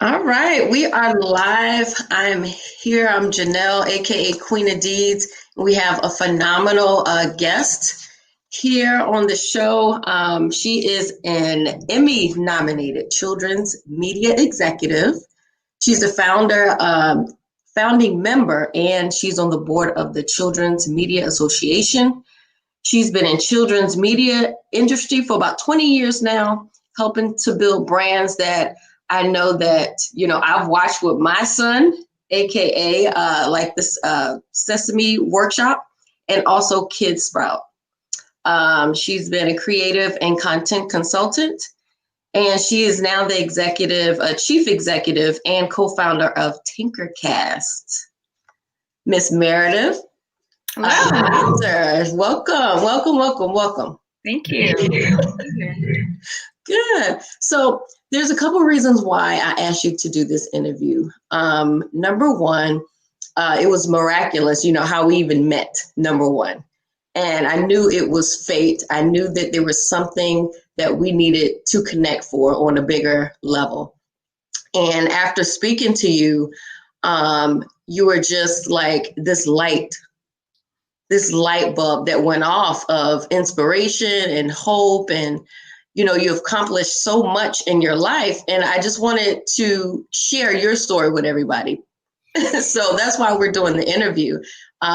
All right, we are live. I'm here. I'm Janelle, aka Queen of Deeds. We have a phenomenal guest here on the show. She is an Emmy-nominated children's media executive. She's the founding member, and she's on the board of the Children's Media Association. She's been in children's media industry for about 20 years now, helping to build brands that I know that, I've watched with my son, AKA like this Sesame Workshop and also Kid Sprout. She's been a creative and content consultant, and she is now the chief executive and co-founder of Tinkercast. Miss Meredith. Hello. Welcome. Thank you. Good. So there's a couple reasons why I asked you to do this interview. Number one, it was miraculous, how we even met, number one. And I knew it was fate. I knew that there was something that we needed to connect for on a bigger level. And after speaking to you, you were just like this light bulb that went off of inspiration and hope, and you've accomplished so much in your life, and I just wanted to share your story with everybody. So that's why we're doing the interview,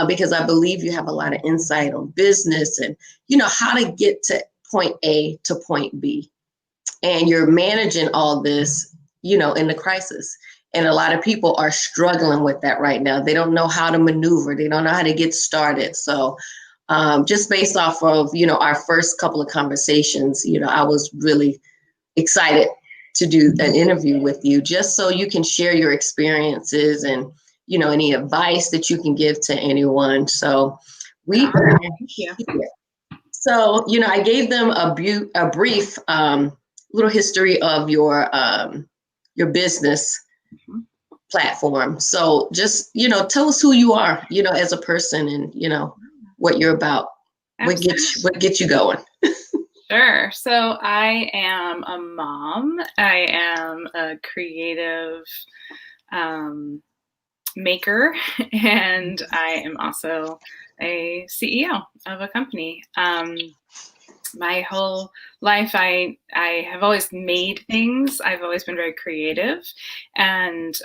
because I believe you have a lot of insight on business and how to get to point A to point B, and you're managing all this in the crisis. And a lot of people are struggling with that right now. They don't know how to maneuver. They don't know how to get started. So just based off of, our first couple of conversations, I was really excited to do an interview with you, just so you can share your experiences and, any advice that you can give to anyone. So Thank you. So, I gave them a brief little history of your business platform. So just, tell us who you are, as a person, and, what you're about. What gets you going? Sure. So I am a mom. I am a creative maker, and I am also a CEO of a company. My whole life, I have always made things. I've always been very creative. And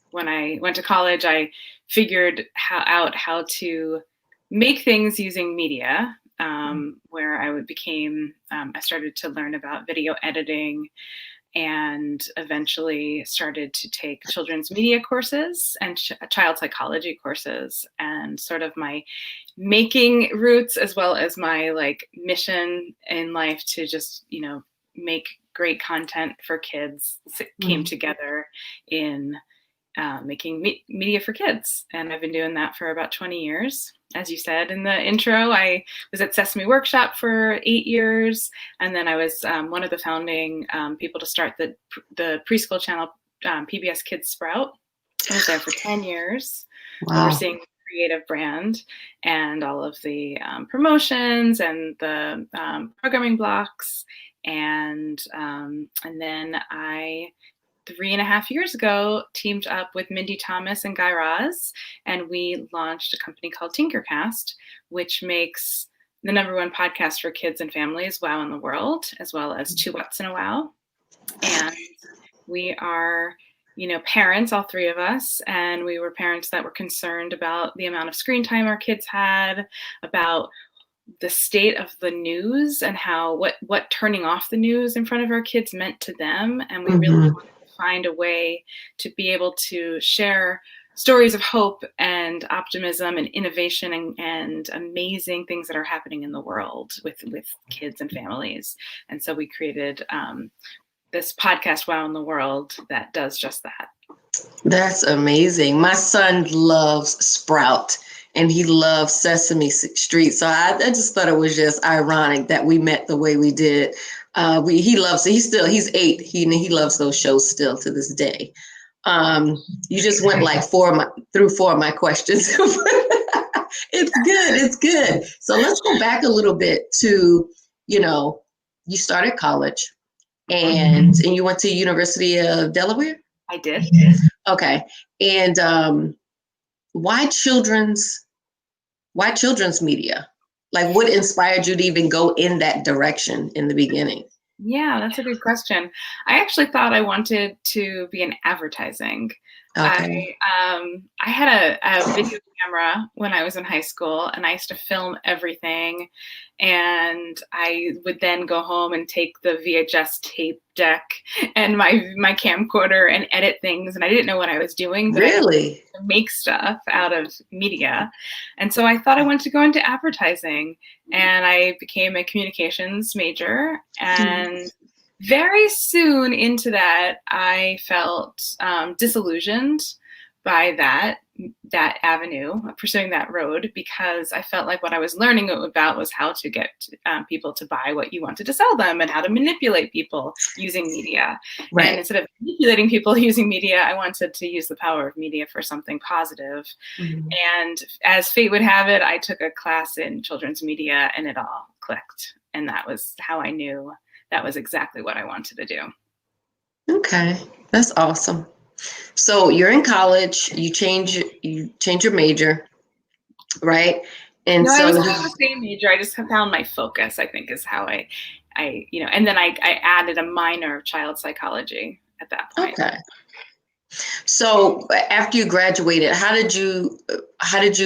when I went to college, I figured out how to make things using media, where I started to learn about video editing, and eventually started to take children's media courses and child psychology courses, and sort of my making roots, as well as my mission in life to just, make great content for kids, came together in making media for kids. And I've been doing that for about 20 years. As you said in the intro, I was at Sesame Workshop for 8 years. And then I was one of the founding people to start the preschool channel, PBS Kids Sprout. I was there for 10 years, overseeing the creative brand and all of the promotions and the programming blocks. And then I 3.5 years ago, teamed up with Mindy Thomas and Guy Raz, and we launched a company called Tinkercast, which makes the #1 podcast for kids and families, Wow in the World, as well as Two Whats and a Wow. And we are, parents, all three of us, and we were parents that were concerned about the amount of screen time our kids had, about the state of the news, and how what turning off the news in front of our kids meant to them. And we really wanted to find a way to be able to share stories of hope and optimism and innovation and amazing things that are happening in the world with kids and families. And so we created this podcast, Wow in the World, that does just that. That's amazing. My son loves Sprout, and he loves Sesame Street. So I just thought it was just ironic that we met the way we did. He's 8. He loves those shows still to this day. You just went like through 4 of my questions. It's good. So let's go back a little bit to, you started college, and you went to University of Delaware? I did. Okay. And why children's media? Like, what inspired you to even go in that direction in the beginning? Yeah, that's a good question. I actually thought I wanted to be in advertising. Okay. I had a video camera when I was in high school, and I used to film everything. And I would then go home and take the VHS tape deck and my camcorder and edit things. And I didn't know what I was doing, but I Really? make stuff out of media. And so I thought I wanted to go into advertising, and I became a communications major. And very soon into that, I felt disillusioned by that avenue, pursuing that road, because I felt like what I was learning about was how to get people to buy what you wanted to sell them and how to manipulate people using media. Right. And instead of manipulating people using media, I wanted to use the power of media for something positive. And as fate would have it, I took a class in children's media, and it all clicked. And that was how I knew that was exactly what I wanted to do. Okay, that's awesome. So you're in college, you change your major, right? And No, I so was still the same major. I just found my focus, I think, is how I and then I added a minor of child psychology at that point. Okay. So after you graduated, how did you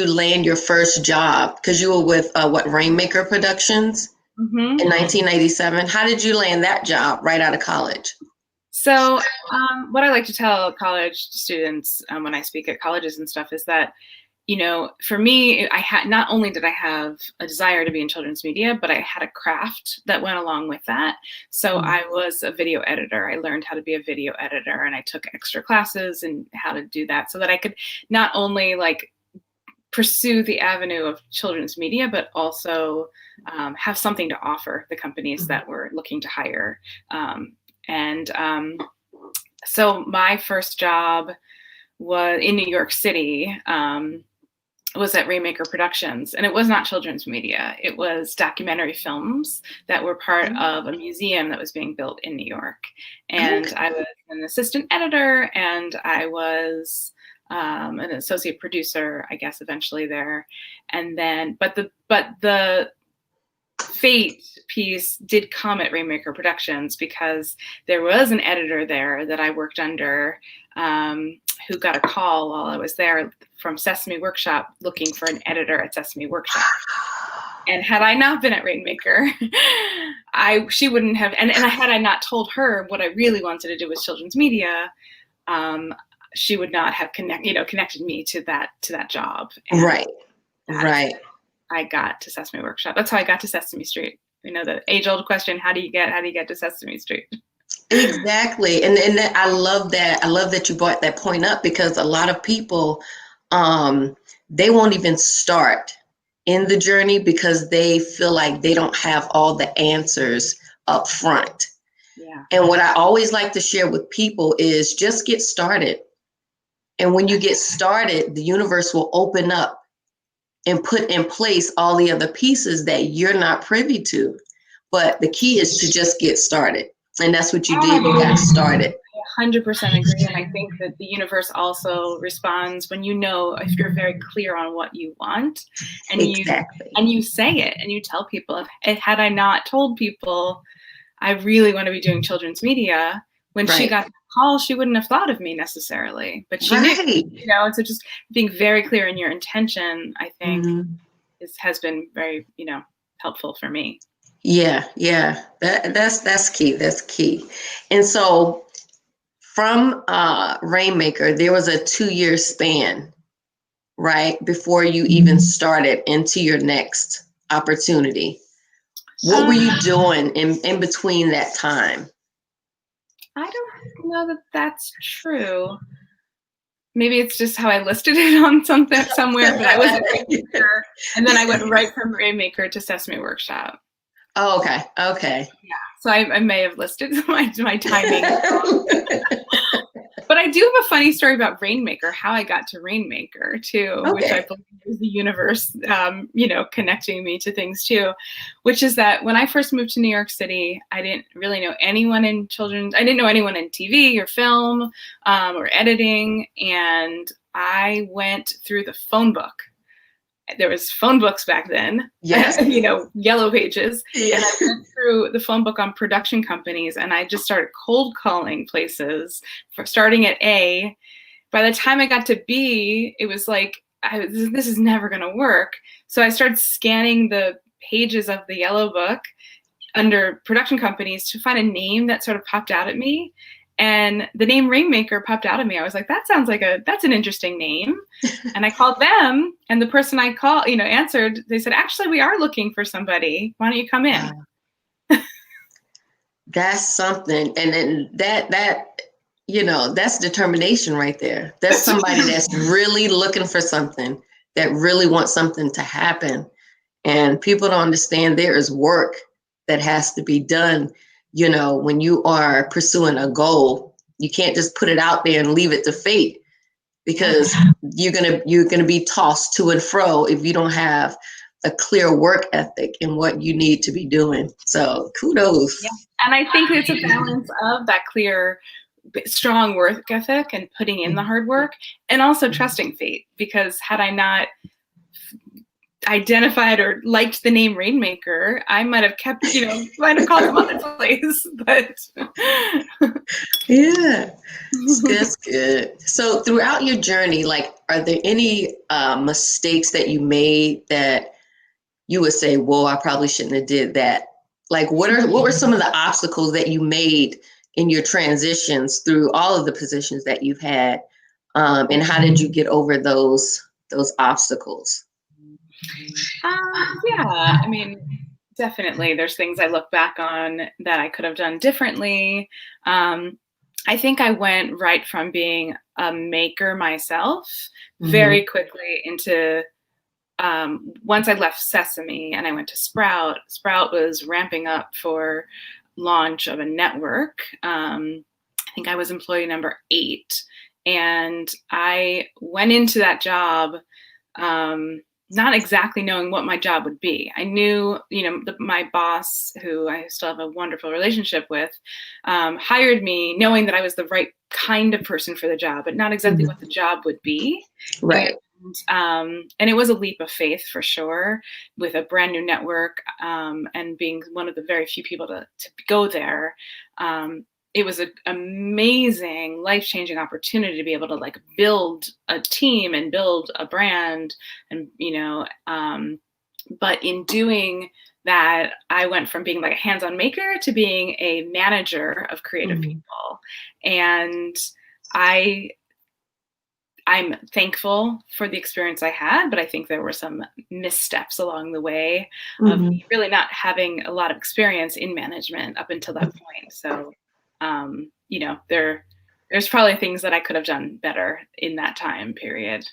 land your first job? Because you were with Rainmaker Productions in 1997. How did you land that job right out of college? So what I like to tell college students when I speak at colleges and stuff is that, for me, not only did I have a desire to be in children's media, but I had a craft that went along with that. So I was a video editor. I learned how to be a video editor, and I took extra classes and how to do that so that I could not only pursue the avenue of children's media, but also have something to offer the companies that were looking to hire. So my first job was in New York City, was at Rainmaker Productions, and it was not children's media. It was documentary films that were part of a museum that was being built in New York. And I was an assistant editor, and I was an associate producer, I guess, eventually there. And then, but the fate piece did come at Rainmaker Productions, because there was an editor there that I worked under who got a call while I was there from Sesame Workshop looking for an editor at Sesame Workshop. And had I not been at Rainmaker, she wouldn't have, and had I not told her what I really wanted to do with children's media, she would not have connected me to that job. And Right. I got to Sesame Workshop. That's how I got to Sesame Street. The age-old question: how do you get to Sesame Street? Exactly, and I love that. I love that you brought that point up, because a lot of people, they won't even start in the journey because they feel like they don't have all the answers up front. Yeah. And what I always like to share with people is just get started. And when you get started, the universe will open up and put in place all the other pieces that you're not privy to. But the key is to just get started. And that's what you did. You got started. I 100% agree. And I think that the universe also responds when if you're very clear on what you want, and you say it and you tell people. Had I not told people I really want to be doing children's media, when she got the call, she wouldn't have thought of me necessarily, but she knew, and so just being very clear in your intention, I think has been very, helpful for me. Yeah. That's key. That's key. And so from Rainmaker, there was a 2-year span, right, before you even started into your next opportunity. What were you doing in between that time? I don't know that that's true. Maybe it's just how I listed it on somewhere, but I was at Rainmaker, and then I went right from Rainmaker to Sesame Workshop. Oh, okay. Yeah, so I may have listed my timing. But I do have a funny story about Rainmaker, how I got to Rainmaker too, which I believe is the universe, connecting me to things too, which is that when I first moved to New York City, I didn't really know anyone in children's. I didn't know anyone in TV or film or editing, and I went through the phone book. There was phone books back then, Yes. Yellow Pages. Yeah. And I went through the phone book on production companies, and I just started cold calling places for starting at A. By the time I got to B, it was like, this is never going to work. So I started scanning the pages of the Yellow Book under production companies to find a name that sort of popped out at me. And the name Rainmaker popped out at me. I was like, that's an interesting name. And I called them, and the person I called, answered. They said, actually, we are looking for somebody. Why don't you come in? That's something. And then that's determination right there. That's somebody that's really looking for something, that really wants something to happen. And people don't understand there is work that has to be done. When you are pursuing a goal, you can't just put it out there and leave it to fate, because you're gonna be tossed to and fro if you don't have a clear work ethic in what you need to be doing. So kudos. Yeah. And I think it's a balance of that clear, strong work ethic and putting in the hard work, and also trusting fate, because had I not identified or liked the name Rainmaker, I might have might have called some other place. But yeah, that's good. So throughout your journey, are there any mistakes that you made that you would say, whoa, I probably shouldn't have did that? What were some of the obstacles that you made in your transitions through all of the positions that you've had, and how did you get over those obstacles? Yeah, I mean, definitely there's things I look back on that I could have done differently. I think I went right from being a maker myself very quickly into, once I left Sesame and I went to Sprout was ramping up for launch of a network. I think I was employee number 8, and I went into that job not exactly knowing what my job would be. I knew, my boss, who I still have a wonderful relationship with, hired me knowing that I was the right kind of person for the job, but not exactly what the job would be. Right. And it was a leap of faith for sure, with a brand new network, and being one of the very few people to go there. It was an amazing, life-changing opportunity to be able to build a team and build a brand, and but in doing that, I went from being a hands-on maker to being a manager of creative people, and I'm thankful for the experience I had, but I think there were some missteps along the way of really not having a lot of experience in management up until that point. So, there's probably things that I could have done better in that time period.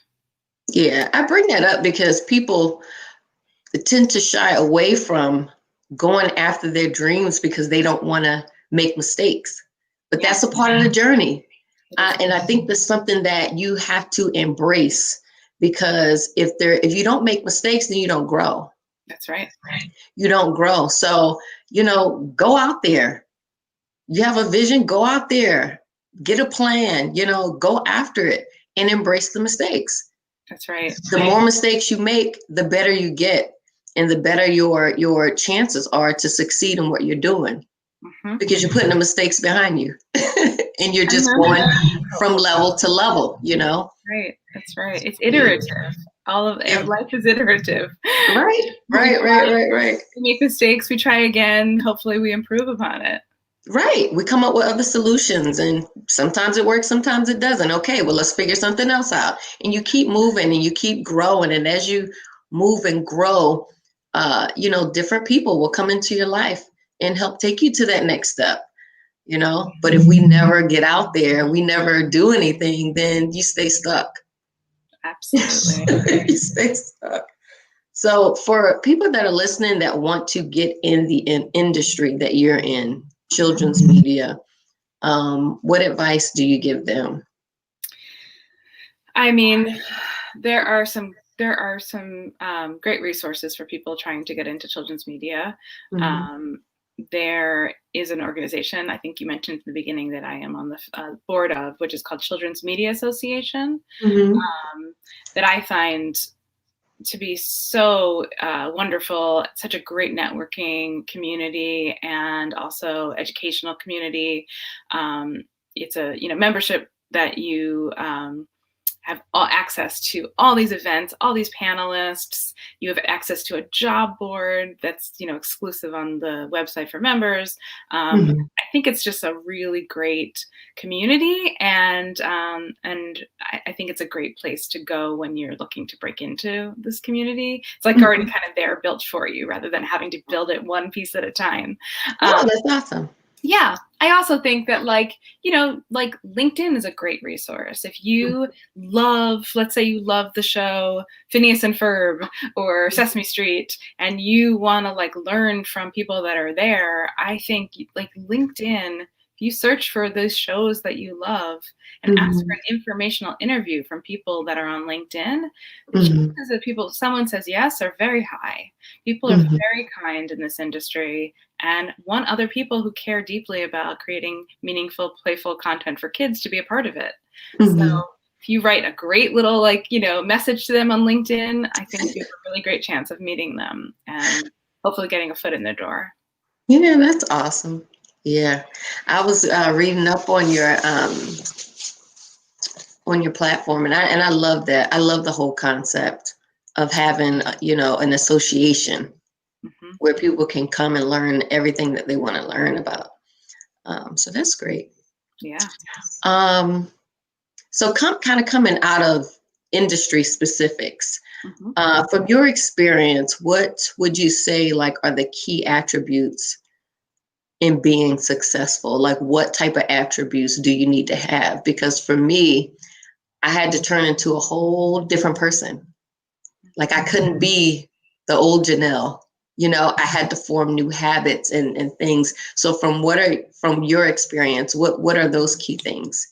Yeah, I bring that up because people tend to shy away from going after their dreams because they don't want to make mistakes. But that's a part of the journey. And I think that's something that you have to embrace, because if you don't make mistakes, then you don't grow. That's right. You don't grow. So, go out there. You have a vision, go out there, get a plan, go after it and embrace the mistakes. That's right. The more mistakes you make, the better you get, and the better your chances are to succeed in what you're doing, because you're putting the mistakes behind you and you're just going from level to level, Right. That's right. It's iterative. All of life is iterative. Right. We make mistakes, we try again. Hopefully we improve upon it. Right. We come up with other solutions, and sometimes it works, sometimes it doesn't. Okay, well, let's figure something else out. And you keep moving and you keep growing. And as you move and grow, different people will come into your life and help take you to that next step, But if we never get out there, we never do anything, then you stay stuck. Absolutely. You stay stuck. So for people that are listening that want to get in the industry that you're in, children's media, what advice do you give them? I mean, there are some there are some great resources for people trying to get into children's media. Mm-hmm. There is an organization, I think you mentioned in the beginning, that I am on the board of, which is called Children's Media Association, Mm-hmm. that I find to be so wonderful, such a great networking community and also educational community. It's a membership that you have all access to all these events, all these panelists. You have access to a job board that's exclusive on the website for members. Mm-hmm. I think it's just a really great community, and I think it's a great place to go when you're looking to break into this community. It's like already kind of there, built for you, rather than having to build it one piece at a time. Oh, that's awesome. Yeah. I also think that like LinkedIn is a great resource. If you love, let's say you love the show Phineas and Ferb or Sesame Street, and you want to like learn from people that are there, I think like LinkedIn, if you search for those shows that you love and ask for an informational interview from people that are on LinkedIn, the chances that someone says yes are very high. People are very kind in this industry and want other people who care deeply about creating meaningful, playful content for kids to be a part of it. So if you write a great little message to them on LinkedIn, I think you have a really great chance of meeting them and hopefully getting a foot in their door. Yeah, that's awesome. Yeah, I was reading up on your platform, and I love that. I love the whole concept of having an association where people can come and learn everything that they want to learn about. So that's great. Yeah. So kind of coming out of industry specifics, from your experience, what would you say like are the key attributes in being successful? Like what type of attributes do you need to have? Because for me, I had to turn into a whole different person. Like I couldn't be the old Janelle. I had to form new habits and things. So from your experience, what are those key things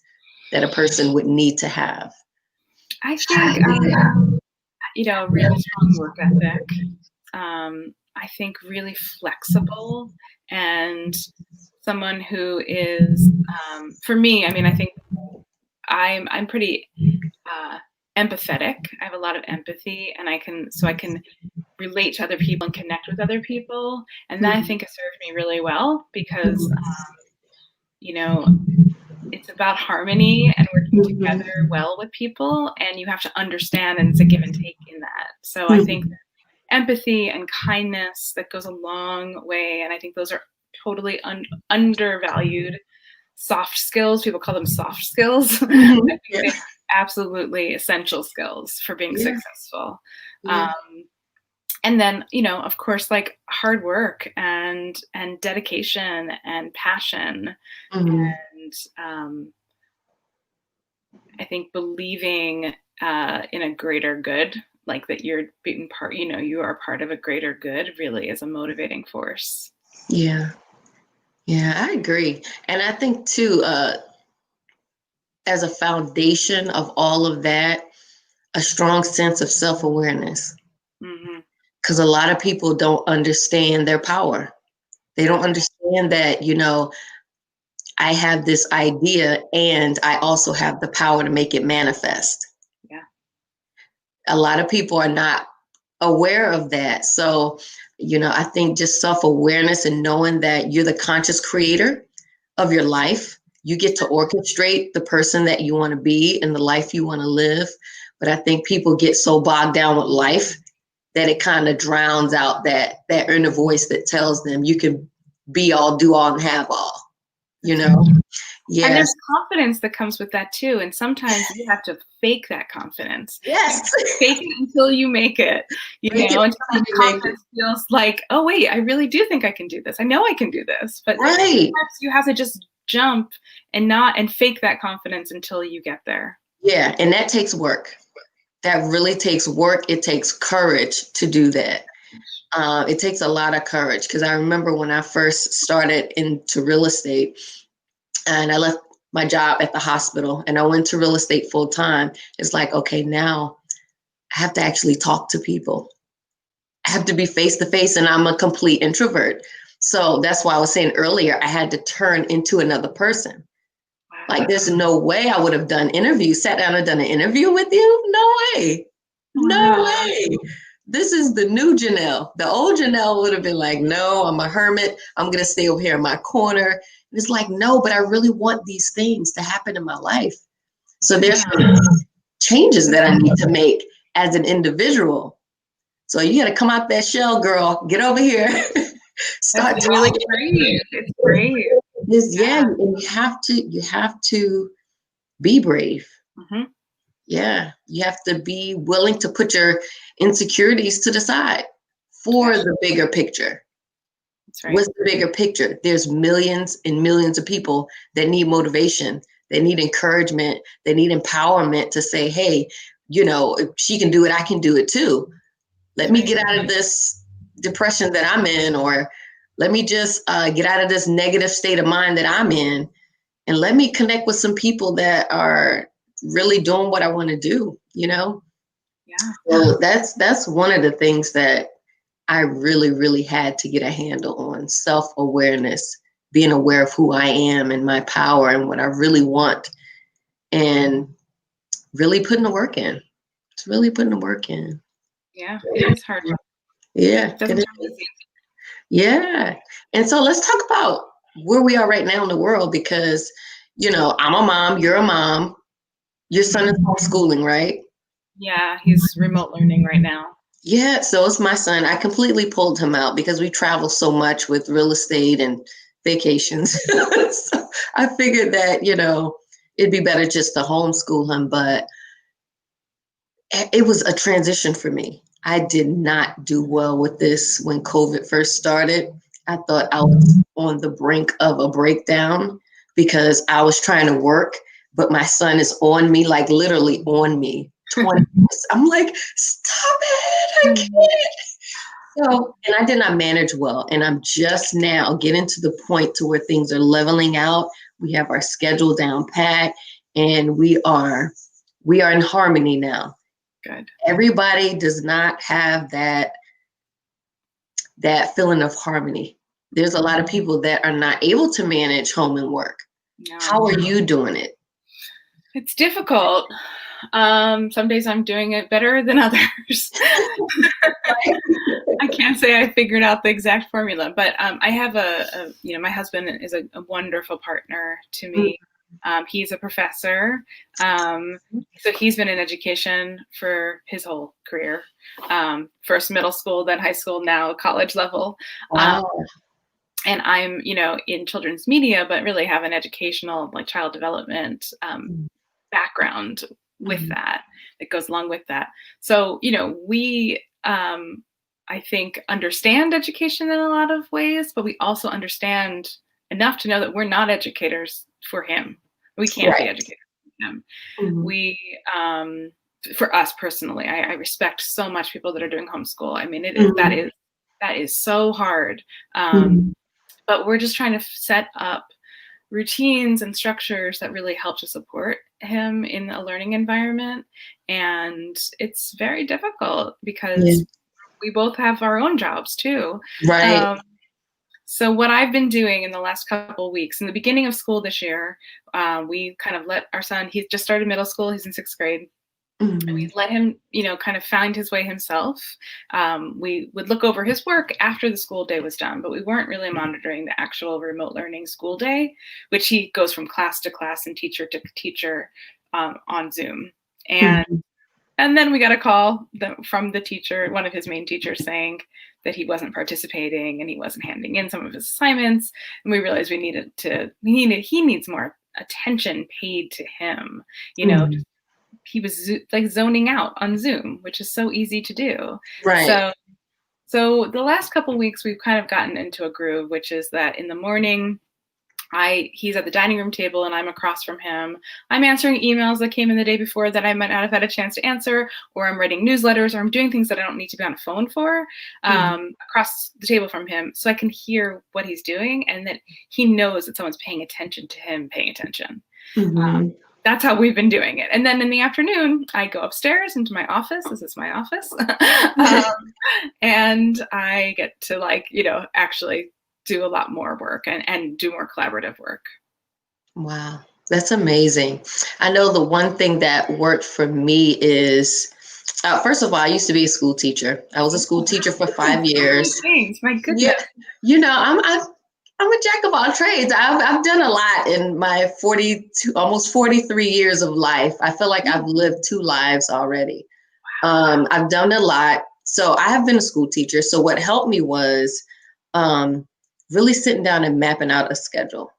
that a person would need to have? I think really strong work ethic. I think really flexible, and someone who is for me, I mean, I think I'm pretty empathetic. I have a lot of empathy, and I can relate to other people and connect with other people, and that I think has served me really well because it's about harmony and working together well with people, and you have to understand, and it's a give and take in that. So I think empathy and kindness, that goes a long way, and I think those are totally undervalued soft skills. People call them soft skills. I think they're absolutely essential skills for being successful. And then, of course, like hard work and dedication and passion. And I think believing in a greater good, like that you're being part, you are part of a greater good, really is a motivating force. Yeah, I agree. And I think too, as a foundation of all of that, a strong sense of self-awareness. Because a lot of people don't understand their power. They don't understand that, I have this idea and I also have the power to make it manifest. Yeah. A lot of people are not aware of that. So, I think just self-awareness and knowing that you're the conscious creator of your life. You get to orchestrate the person that you want to be and the life you want to live. But I think people get so bogged down with life that it kind of drowns out that inner voice that tells them you can be all, do all, and have all. Yes. And there's confidence that comes with that too. And sometimes you have to fake that confidence. Yes. Fake it until you make it. Until the confidence feels like, oh wait, I really do think I can do this. I know I can do this. But sometimes you have to just jump and fake that confidence until you get there. Yeah, and that takes work. That really takes work. It takes courage to do that. It takes a lot of courage because I remember when I first started into real estate and I left my job at the hospital and I went to real estate full time. It's like, okay, now I have to actually talk to people. I have to be face to face, and I'm a complete introvert. So that's why I was saying earlier, I had to turn into another person. Wow. Like, there's no way I would have done interviews, sat down and done an interview with you. No way. No Wow. way. This is the new Janelle. The old Janelle would have been like, no, I'm a hermit. I'm going to stay over here in my corner. And it's like, no, but I really want these things to happen in my life. So there's some changes that I need to make as an individual. So you got to come out that shell, girl. Get over here. Start That's really talking. great. It's great. Yeah, and you have to be brave. Mm-hmm. Yeah, you have to be willing to put your insecurities to the side for the bigger picture. That's right. What's the bigger picture? There's millions and millions of people that need motivation, they need encouragement, they need empowerment to say, hey, if she can do it, I can do it too. Let me get out of this depression that I'm in, or let me just get out of this negative state of mind that I'm in, and let me connect with some people that are really doing what I want to do, Yeah. So that's one of the things that I really, really had to get a handle on: self-awareness, being aware of who I am and my power and what I really want, and really putting the work in. It's really putting the work in. Yeah, it is hard. Yeah, Doesn't it come is. easy. Yeah. And so let's talk about where we are right now in the world, because, I'm a mom, you're a mom, your son is homeschooling, right? Yeah, he's remote learning right now. Yeah, so it's my son. I completely pulled him out because we travel so much with real estate and vacations. So I figured that, it'd be better just to homeschool him, but it was a transition for me. I did not do well with this when COVID first started. I thought I was on the brink of a breakdown because I was trying to work, but my son is on me, like literally on me. 20. I'm like, stop it, I can't. So, and I did not manage well. And I'm just now getting to the point to where things are leveling out. We have our schedule down pat, and we are in harmony now. Good. Everybody does not have that feeling of harmony. There's a lot of people that are not able to manage home and work. No. How are you doing it? It's difficult. Some days I'm doing it better than others. I can't say I figured out the exact formula, but I have my husband is a wonderful partner to me. He's a professor. So he's been in education for his whole career. First middle school, then high school, now college level. Wow. And I'm, in children's media, but really have an educational, like child development background with that goes along with that. So, we, I think, understand education in a lot of ways, but we also understand enough to know that we're not educators for him. We can't be educators for him. We, for us personally, I respect so much people that are doing homeschool. I mean, that is so hard. But we're just trying to set up routines and structures that really help to support him in a learning environment. And it's very difficult because we both have our own jobs too. Right. So what I've been doing in the last couple of weeks, in the beginning of school this year, we kind of let our son, he's just started middle school, he's in 6th grade. And we let him, kind of find his way himself. We would look over his work after the school day was done, but we weren't really monitoring the actual remote learning school day, which he goes from class to class and teacher to teacher on Zoom. And then we got a call from the teacher, one of his main teachers, saying that he wasn't participating and he wasn't handing in some of his assignments. And we realized he needs more attention paid to him, he was like zoning out on Zoom, which is so easy to do. Right. So the last couple of weeks, we've kind of gotten into a groove, which is that in the morning, he's at the dining room table and I'm across from him. I'm answering emails that came in the day before that I might not have had a chance to answer, or I'm writing newsletters, or I'm doing things that I don't need to be on a phone for, across the table from him, so I can hear what he's doing and that he knows that someone's paying attention to him paying attention. that's how we've been doing it. And then in the afternoon, I go upstairs into my office. This is my office. And I get to actually do a lot more work and do more collaborative work. Wow, that's amazing. I know the one thing that worked for me is, first of all, I used to be a school teacher. I was a school teacher for 5 years. Thanks, my Yeah, goodness. I'm a jack of all trades. I've done a lot in my 42, almost 43 years of life. I feel like I've lived 2 lives already. I've done a lot. So I have been a school teacher. So what helped me was really sitting down and mapping out a schedule.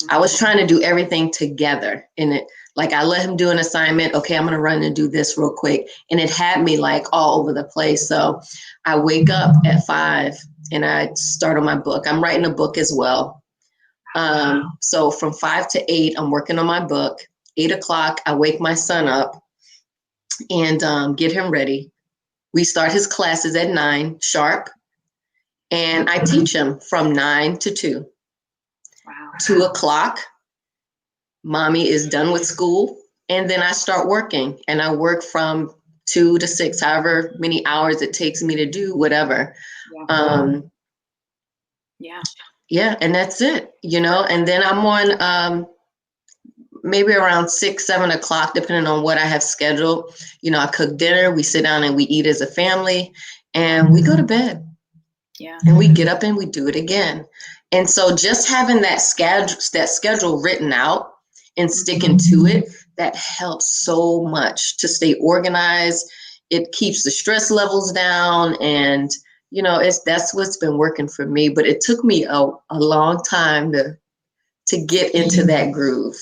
I was trying to do everything together in it. Like I let him do an assignment. Okay, I'm going to run and do this real quick. And it had me like all over the place. So I wake up at 5 and I start on my book. I'm writing a book as well. So from 5 to 8, I'm working on my book. 8 o'clock, I wake my son up and get him ready. We start his classes at 9 sharp. And I teach him from 9 to 2. Wow. 2 o'clock, mommy is done with school. And then I start working. And I work from 2 to 6, however many hours it takes me to do whatever. Yeah, and that's it, and then I'm on maybe around 6, 7 o'clock, depending on what I have scheduled. I cook dinner, we sit down and we eat as a family, and we go to bed. Yeah. And we get up and we do it again. And so just having that schedule written out and sticking to it, that helps so much to stay organized. It keeps the stress levels down, and that's what's been working for me. But it took me a long time to get into that groove.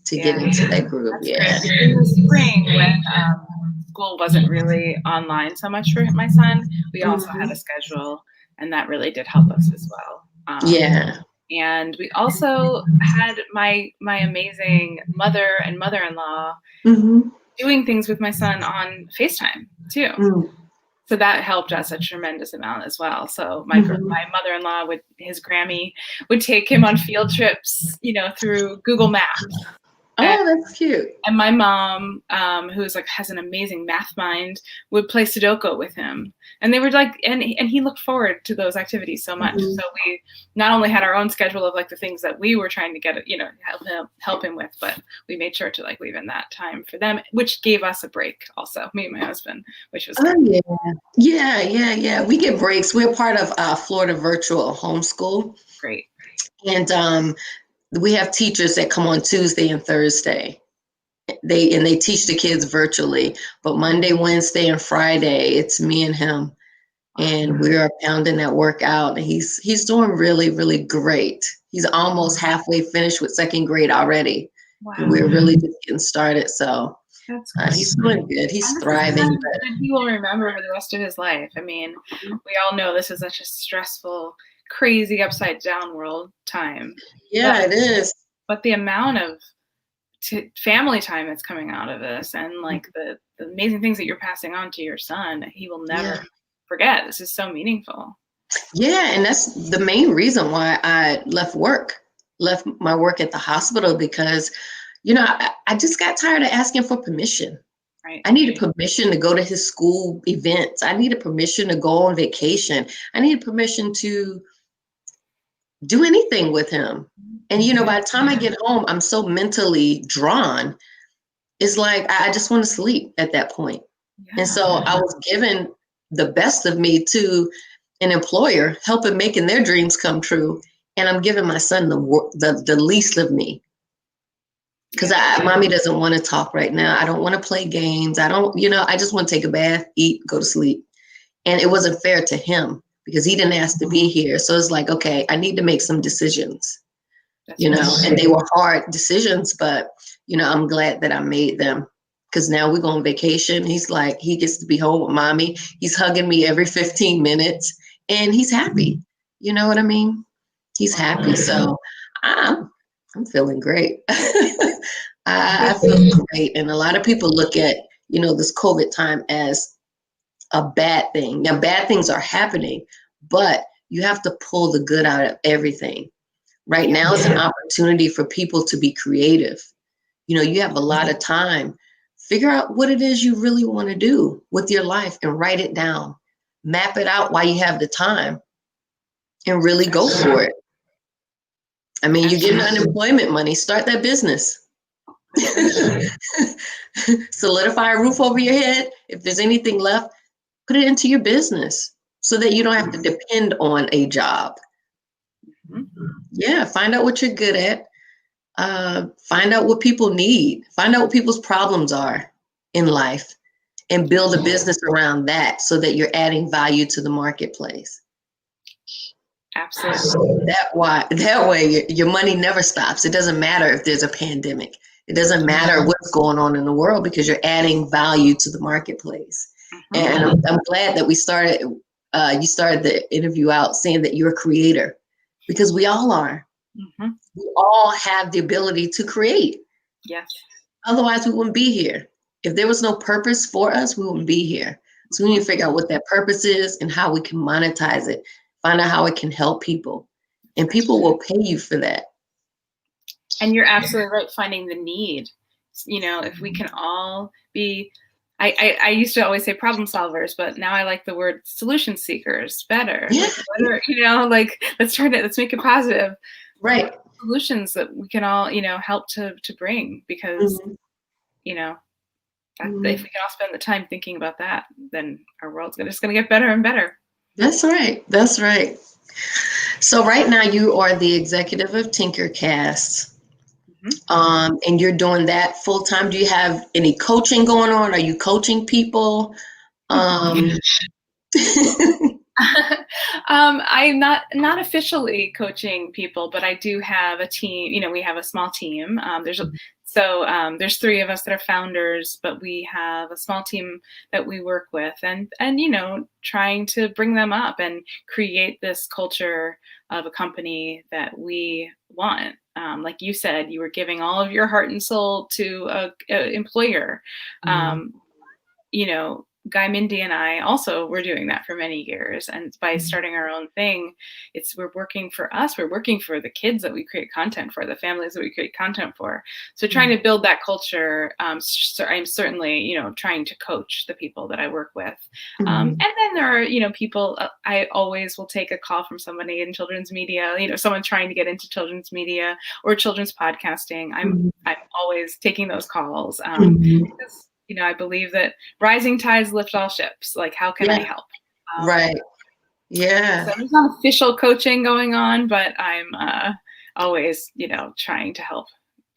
Get into that groove. That's great. In the spring, when school wasn't really online so much for my son, we also had a schedule, and that really did help us as well. And we also had my amazing mother and mother-in-law doing things with my son on FaceTime too. So that helped us a tremendous amount as well. So my mother-in-law his Grammy would take him on field trips, through Google Maps. Oh, that's cute. And my mom, who's has an amazing math mind, would play Sudoku with him. And they were and he looked forward to those activities so much. So we not only had our own schedule of the things that we were trying to get, help him with, but we made sure to leave in that time for them, which gave us a break also, me and my husband, which was great. Yeah. We get breaks. We're part of Florida Virtual Homeschool. Great. And we have teachers that come on Tuesday and Thursday. They teach the kids virtually, but Monday, Wednesday, and Friday, it's me and him, and we are pounding that work out. And he's doing really, really great. He's almost halfway finished with 2nd grade already. Wow. And we're really just getting started. So he's doing good. He's thriving. That he will remember for the rest of his life. I mean, we all know this is such a stressful, crazy, upside down world time. Yeah, it is. But the amount of family time that's coming out of this, and the amazing things that you're passing on to your son, he will never forget. This is so meaningful. Yeah, and that's the main reason why I left my work at the hospital, because I just got tired of asking for permission. Right. I needed permission to go to his school events. I needed permission to go on vacation. I needed permission to do anything with him. And, by the time I get home, I'm so mentally drawn. It's like, I just want to sleep at that point. Yeah. And so I was giving the best of me to an employer, helping making their dreams come true. And I'm giving my son the least of me. Because mommy doesn't want to talk right now. I don't want to play games. I don't, I just want to take a bath, eat, go to sleep. And it wasn't fair to him, because he didn't ask to be here. So it's like, okay, I need to make some decisions, and they were hard decisions, but, I'm glad that I made them, because now we go on vacation. He's like, he gets to be home with mommy. He's hugging me every 15 minutes and he's happy. You know what I mean? He's happy. So I'm feeling great. I feel great. And a lot of people look at, this COVID time as a bad thing. Now, bad things are happening, but you have to pull the good out of everything. Right now, it's an opportunity for people to be creative. You have a lot of time. Figure out what it is you really want to do with your life and write it down. Map it out while you have the time and really go for it. I mean, you're getting unemployment money. Start that business. Solidify a roof over your head. If there's anything left, put it into your business so that you don't have to depend on a job. Yeah, find out what you're good at. Find out what people need. Find out what people's problems are in life and build a business around that so that you're adding value to the marketplace. Absolutely. That way your money never stops. It doesn't matter if there's a pandemic. It doesn't matter what's going on in the world because you're adding value to the marketplace. And I'm glad that you started the interview out saying that you're a creator, because we all are. We all have the ability to create. Yes. Otherwise, we wouldn't be here. If there was no purpose for us, we wouldn't be here. So we need to figure out what that purpose is and how we can monetize it. Find out how it can help people. And people will pay you for that. And you're absolutely right, finding the need. If we can all be, I used to always say problem solvers, but now I like the word solution seekers better. Yeah. Let's make it positive. Right. Solutions that we can all, help to bring, because, if we can all spend the time thinking about that, then our world's just going to get better and better. That's right. That's right. So right now you are the executive of Tinkercast. And you're doing that full time. Do you have any coaching going on? Are you coaching people? I'm not officially coaching people, but I do have a team. We have a small team. There's 3 of us that are founders, but we have a small team that we work with, and trying to bring them up and create this culture of a company that we want. Like you said, you were giving all of your heart and soul to an employer. Guy, Mindy, and I also were doing that for many years. And by starting our own thing, we're working for us. We're working for the kids that we create content for, the families that we create content for. So trying to build that culture. So I'm certainly, trying to coach the people that I work with. And then there are, people, I always will take a call from somebody in children's media, someone trying to get into children's media or children's podcasting. I'm always taking those calls. Because, I believe that rising tides lift all ships. Like, how can I help? Right. Yeah. So there's not official coaching going on, but I'm always, trying to help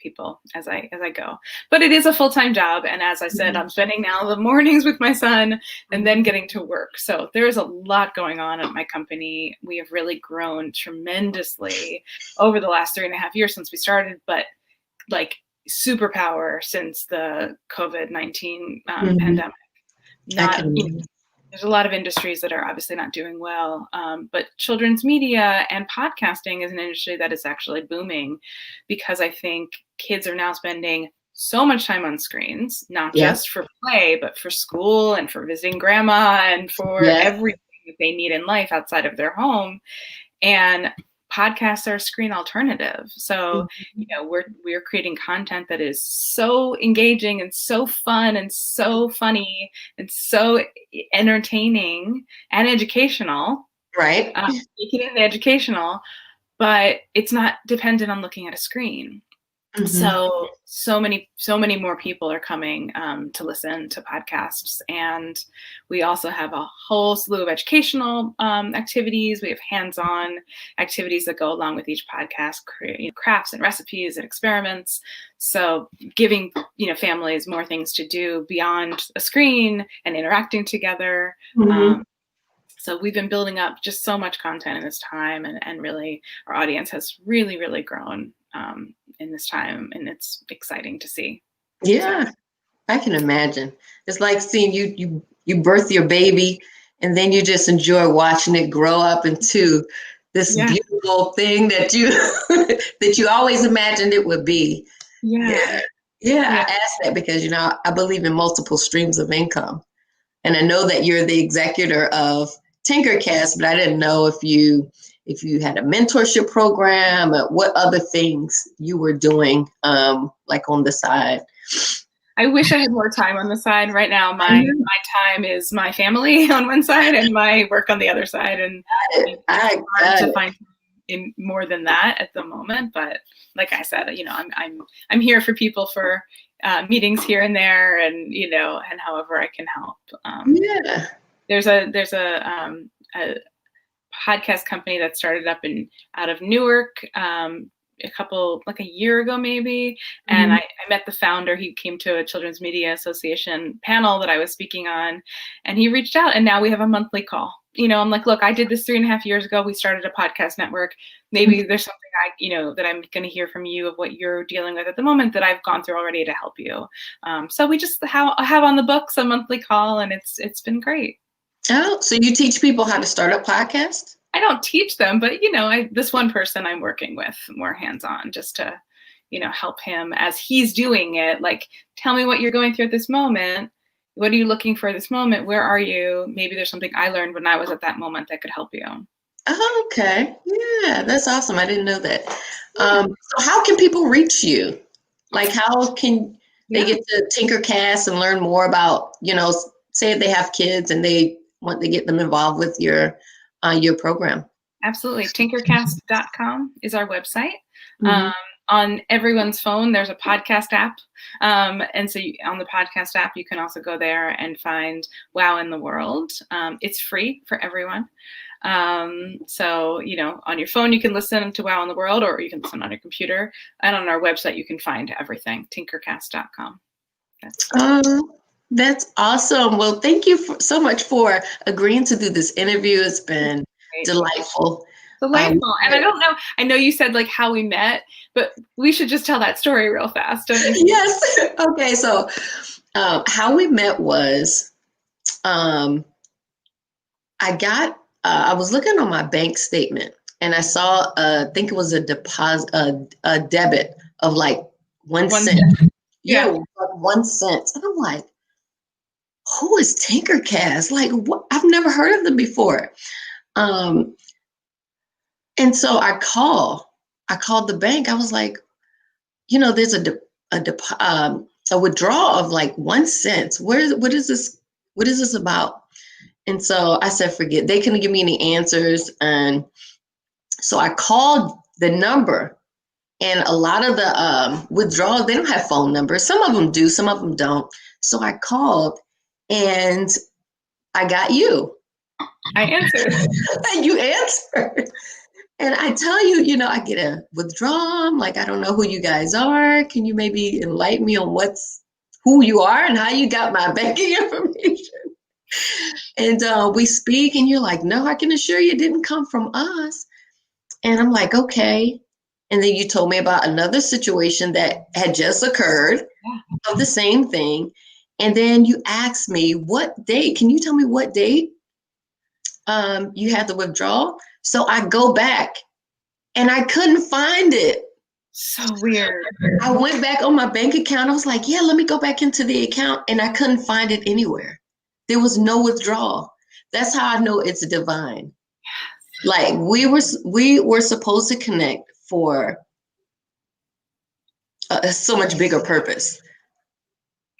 people as I go. But it is a full-time job. And as I said, I'm spending now the mornings with my son and then getting to work. So there's a lot going on at my company. We have really grown tremendously over the last 3.5 years since we started, but superpower since the COVID-19 pandemic. There's a lot of industries that are obviously not doing well, but children's media and podcasting is an industry that is actually booming, because I think kids are now spending so much time on screens, not just for play, but for school and for visiting grandma and for everything that they need in life outside of their home. And podcasts are a screen alternative. So, we're creating content that is so engaging and so fun and so funny and so entertaining and educational. Right. Making it educational, but it's not dependent on looking at a screen. So many more people are coming to listen to podcasts, and we also have a whole slew of educational activities. We have hands-on activities that go along with each podcast, crafts and recipes and experiments. So giving families more things to do beyond a screen and interacting together. So we've been building up just so much content in this time, and really our audience has really, really grown in this time, and it's exciting to see. Yeah, so I can imagine. It's like seeing you birth your baby, and then you just enjoy watching it grow up into this beautiful thing that you always imagined it would be. Yeah. I asked that because I believe in multiple streams of income, and I know that you're the executor of Tinkercast, but I didn't know if if you had a mentorship program, what other things you were doing, like on the side. I wish I had more time on the side. Right now, my time is my family on one side and my work on the other side, and it's hard to find in more than that at the moment. But like I said, I'm here for people for meetings here and there, and and however I can help. There's a podcast company that started up out of Newark. A year ago maybe, and I met the founder. He came to a Children's Media Association panel that I was speaking on, and he reached out, and now we have a monthly call. I'm like, look, I did this 3.5 years ago. We started a podcast network. Maybe there's something that I'm going to hear from you of what you're dealing with at the moment that I've gone through already to help you. So we just have on the books a monthly call, and it's been great. Oh, so you teach people how to start a podcast? I don't teach them, but this one person I'm working with more hands-on, just to, help him as he's doing it. Like, tell me what you're going through at this moment. What are you looking for at this moment? Where are you? Maybe there's something I learned when I was at that moment that could help you. Oh, okay. Yeah, that's awesome. I didn't know that. So how can people reach you? Like, how can they get to Tinkercast and learn more about, say if they have kids and they want to get them involved with your program? Absolutely. Tinkercast.com is our website. On everyone's phone, there's a podcast app. And so on the podcast app, you can also go there and find Wow in the World. It's free for everyone. So, on your phone, you can listen to Wow in the World, or you can listen on your computer. And on our website, you can find everything, tinkercast.com. That's awesome. Well, thank you so much for agreeing to do this interview. It's been delightful. And I don't know, I know you said like how we met, but we should just tell that story real fast, don't you? Yes. Okay. So how we met was I was looking on my bank statement and I saw, I think it was a deposit, a debit of like 1 cent. Yeah, like 1 cent. And I'm like, who is Tinkercast? Like, what? I've never heard of them before. And so I called the bank. I was like, there's a withdrawal of like 1 cent. What is this about? And so I said, forget, they couldn't give me any answers. And so I called the number, and a lot of the withdrawals, they don't have phone numbers. Some of them do, some of them don't. So I called and I got you. I answered. You answered. And I tell you, I get a withdrawal. I'm like, I don't know who you guys are. Can you maybe enlighten me on who you are and how you got my banking information? And we speak, and you're like, no, I can assure you it didn't come from us. And I'm like, okay. And then you told me about another situation that had just occurred of the same thing. And then you asked me, what date? Can you tell me what date you had the withdrawal? So I go back and I couldn't find it. So weird. I went back on my bank account. I was like, yeah, let me go back into the account. And I couldn't find it anywhere. There was no withdrawal. That's how I know it's divine. Like we were supposed to connect for a so much bigger purpose.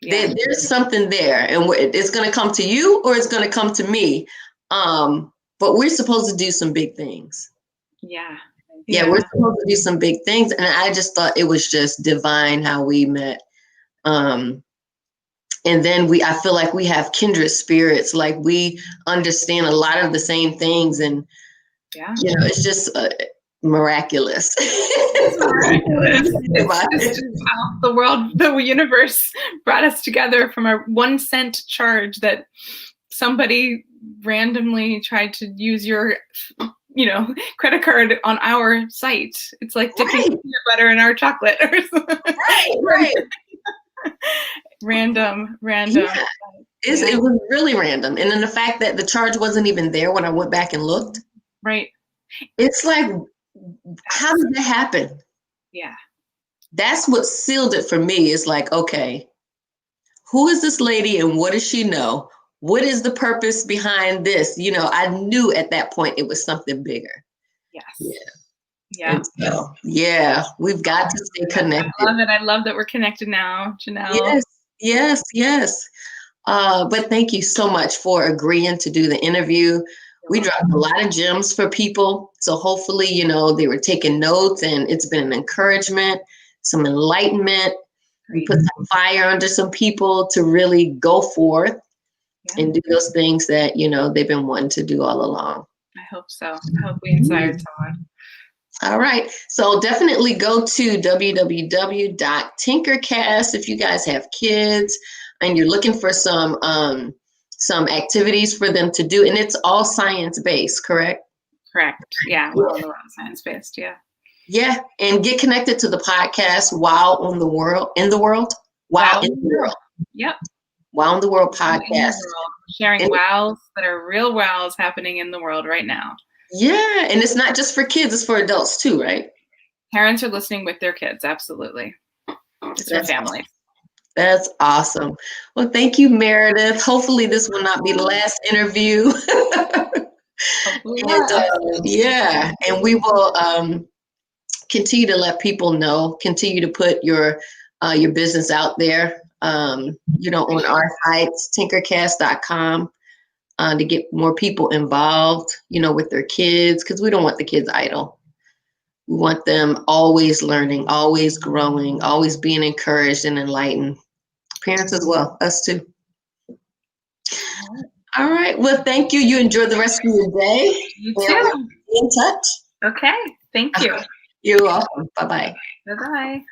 Yeah. There's something there, and it's going to come to you or it's going to come to me. But we're supposed to do some big things. Yeah, we're supposed to do some big things. And I just thought it was just divine how we met. And then I feel like we have kindred spirits, like we understand a lot of the same things. And, it's just miraculous. It's miraculous. It's just how the universe brought us together from a 1 cent charge that somebody randomly tried to use your credit card on our site. It's like dipping peanut butter in our chocolate or something. Right. Random. Yeah. It was really random. And then the fact that the charge wasn't even there when I went back and looked. Right. It's like, how did that happen? Yeah. That's what sealed it for me. It's like, okay, who is this lady and what does she know? What is the purpose behind this? I knew at that point it was something bigger. Yes. Yeah. And so, yeah, we've got to stay connected. I love it. I love that we're connected now, Janelle. Yes. But thank you so much for agreeing to do the interview. We dropped a lot of gems for people. So hopefully, they were taking notes and it's been an encouragement, some enlightenment. We put some fire under some people to really go forth and do those things that, they've been wanting to do all along. I hope so. I hope we inspired someone. All right. So definitely go to www.tinkercast if you guys have kids and you're looking for some activities for them to do. And it's all science-based, correct? Correct. Yeah. Well, on the world, science-based. Yeah. Yeah. And get connected to the podcast Wow in the World. Wow in the World. Yep. Wow in the World podcast. Sharing wows that are real wows happening in the world right now. Yeah, and it's not just for kids, it's for adults too, right? Parents are listening with their kids, absolutely. It's for families. That's awesome. Well, thank you, Meredith. Hopefully this will not be the last interview. And we will continue to let people know, continue to put your business out there, on our sites, tinkercast.com. To get more people involved, with their kids, because we don't want the kids idle. We want them always learning, always growing, always being encouraged and enlightened. Parents as well, us too. All right. Well, thank you. You enjoy the rest of your day. You too. Be in touch. Okay. Thank you. You're welcome. Bye-bye. Bye-bye.